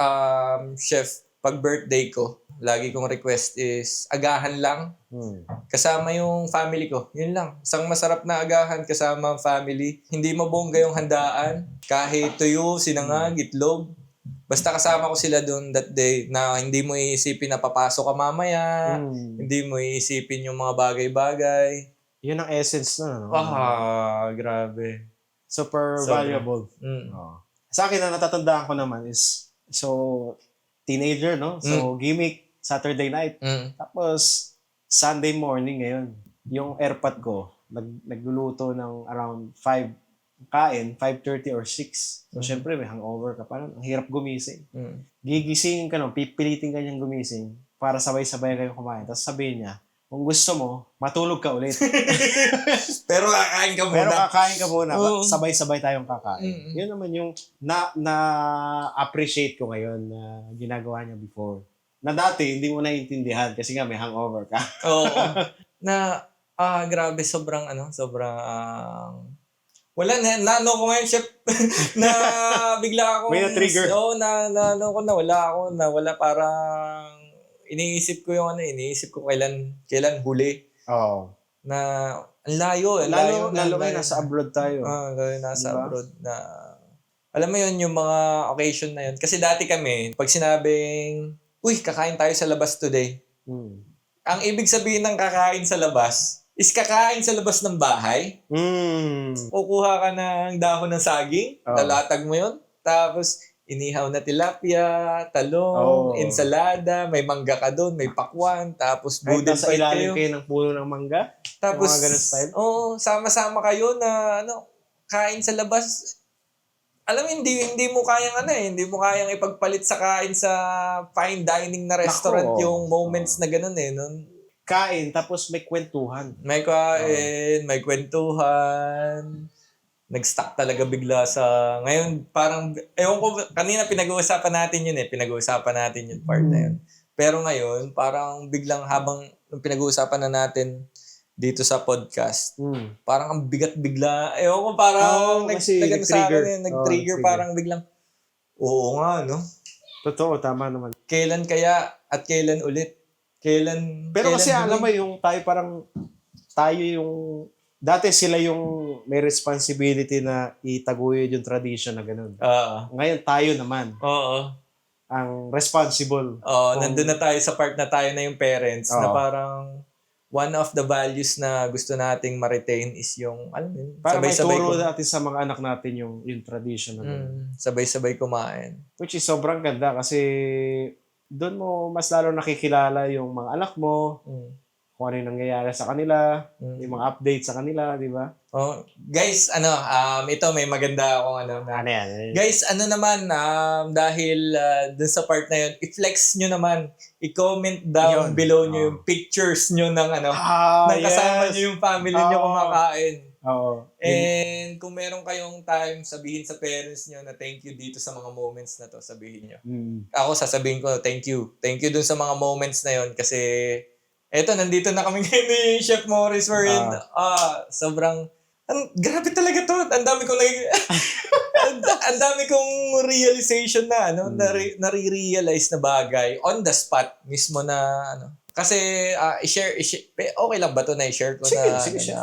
chef, pag birthday ko, lagi kong request is agahan lang. Kasama yung family ko. Yun lang. Isang masarap na agahan kasama ang family. Hindi mabongga yung handaan. Kahit tuyo, sinangag, itlog. Basta kasama ko sila doon that day na hindi mo iisipin na papasok ka mamaya. Hindi mo iisipin yung mga bagay-bagay. Yun ang essence na. Grabe. Super valuable. Sa akin, na natatandaan ko naman is, teenager, no? So, gimmick, Saturday night. Tapos, Sunday morning ngayon, yung airpot ko, nagluluto ng around 5 kain, 5:30 or 6. So, syempre, may hangover ka pa. Ang hirap gumising. Gigisingin ka, pipilitin ka niyang gumising para sabay-sabay kayo kumain. Tapos sabihin niya, Kung gusto mo, matulog ka ulit. Pero kakain ka muna. Pero kakain ka muna. Oo. Sabay-sabay tayong kakain. Mm-mm. Yun naman yung appreciate ko ngayon na ginagawa niya before. Na dati, hindi mo naiintindihan kasi nga may hangover ka. Oo. Grabe, sobrang wala na ano ko ngayon, chef, na bigla ako. May na-trigger. Oo, nawala parang iniisip ko kailan huli. Oo. Na ang layo. Lalo ngayon, nasa abroad tayo. Lalo nasa Diba? abroad na, alam mo yun, yung mga occasion na yun. Kasi dati kami, pag sinabing, uy, kakain tayo sa labas today. Ang ibig sabihin ng kakain sa labas, is kakain sa labas ng bahay. Kukuha ka ng dahon ng saging, lalatag mo yun, tapos inihaw na tilapia, talong, ensalada, may mangga ka doon, may pakwan, tapos Kahit budel nasa fight ilalim kayo. kayo ng puno ng mangga. Tapos, yung mga ganun style. sama-sama kayo na kain sa labas. Alam mo, hindi mo kayang ipagpalit sa kain sa fine dining na restaurant yung moments na ganun nun. Kain, tapos may kwentuhan. May kain, may kwentuhan. Nag-stuck talaga bigla sa... Ngayon, parang... Ewan ko, kanina pinag-uusapan natin yun part na yun. Pero ngayon, parang biglang habang pinag-uusapan na natin dito sa podcast, parang ang bigat bigla. Ewan ko, parang nag-trigger, parang biglang, oo nga, no? Totoo, tama naman. Kailan kaya at kailan ulit? Pero kasi alam mo yung tayo yung dati sila yung may responsibility na itaguyod yung tradition na ganun. Ngayon tayo naman. Ang responsible. Nandun na tayo sa part na tayo na yung parents na parang one of the values na gusto nating ma-retain is yung, alam mo yun, para sabay-sabay maituro natin sa mga anak natin yung tradition na ganun. Sabay-sabay kumain. Which is sobrang ganda kasi doon mo mas lalo nakikilala yung mga anak mo, kung ano yung nangyayari sa kanila, yung mga updates sa kanila, di ba? Guys, ito may maganda akong Ano yan? Guys, dahil dun sa part na yun, i-flex nyo naman, i-comment down below nyo yung pictures nyo ng ng kasama nyo yung family nyo kumakain. And kung meron kayong time, sabihin sa parents nyo na thank you dito sa mga moments na to, sabihin nyo. Ako sasabihin ko, thank you. Thank you dun sa mga moments na yun kasi eto, nandito na kami ngayon ni Chef Morris wherein, sobrang, grabe talaga to. Ang dami kong ang dami kong realization na, nare-realize na bagay on the spot mismo na, kasi, i-share, okay lang ba to na i-share ko Sige, Chef.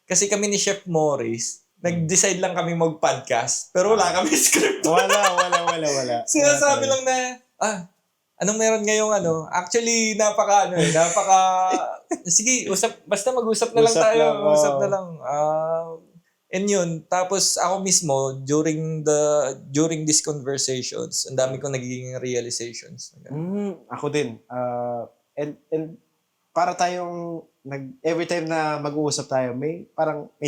Kasi kami ni Chef Morris, nag-decide lang kami mag-podcast, pero wala kami script. Wala. Sinasabi lang na, anong meron ngayong Actually, sige, basta mag-usap na lang tayo. Usap na lang. And yun, tapos ako mismo, during these conversations, ang dami kong nagiging realizations. Ako din. And para tayong, every time na mag-uusap tayo, may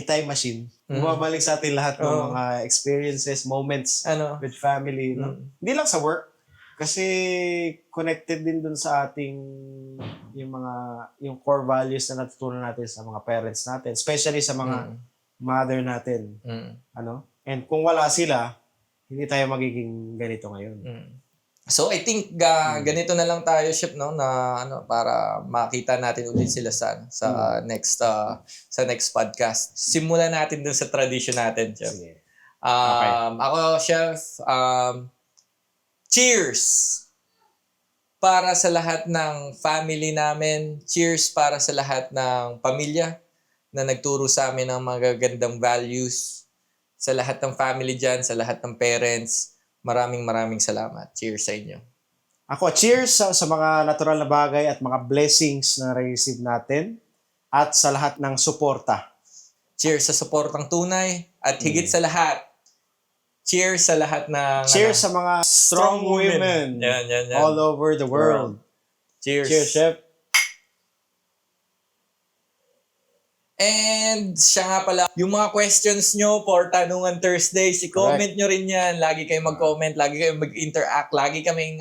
time machine. Bumabalik sa atin lahat ng mga experiences, moments with family. Hindi lang sa work. Kasi connected din dun sa ating yung core values na natutunan natin sa mga parents natin, especially sa mga mother natin. And kung wala sila, hindi tayo magiging ganito ngayon. So I think ganito na lang tayo, Chef, no, na para makita natin ulit sila sa next podcast. Simulan natin dun sa tradition natin, Chef. Sige. Ako, Chef, cheers para sa lahat ng family namin. Cheers para sa lahat ng pamilya na nagturo sa amin ng magagandang values. Sa lahat ng family dyan, sa lahat ng parents, maraming salamat. Cheers sa inyo. Ako, cheers sa mga natural na bagay at mga blessings na receive natin at sa lahat ng suporta. Cheers sa suportang tunay at higit sa lahat, cheers sa lahat ng... Cheers sa mga strong women yan. all over the world. Cheers. Cheers, Chef. And siya nga pala, yung mga questions nyo for Tanungan Thursdays, i-comment nyo rin yan. Lagi kayong mag-comment, lagi kayong mag-interact, lagi kami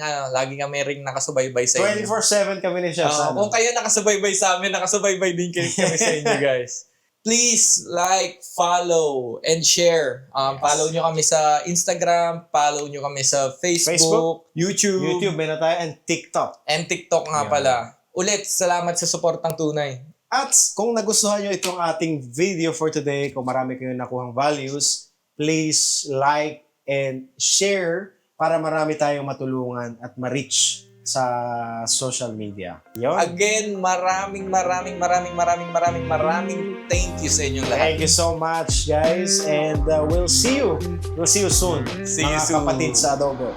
ring nakasubaybay sa inyo. 24/7 kami ni Chef. Kung kayo nakasubaybay sa amin, nakasubaybay din kami sa inyo, guys. Please like, follow, and share. Follow nyo kami sa Instagram, follow nyo kami sa Facebook, YouTube, may na tayo, and TikTok. and TikTok nga pala. Ulit, salamat sa suportang tunay. At kung nagustuhan nyo itong ating video for today, kung marami kayong nakuhang values, please like and share para marami tayong matulungan at ma-reach sa social media. Yun. Again, maraming thank you sa inyong lahat. Thank you so much, guys. And we'll see you. We'll see you soon. See you mga soon. kapatid sa Adobo.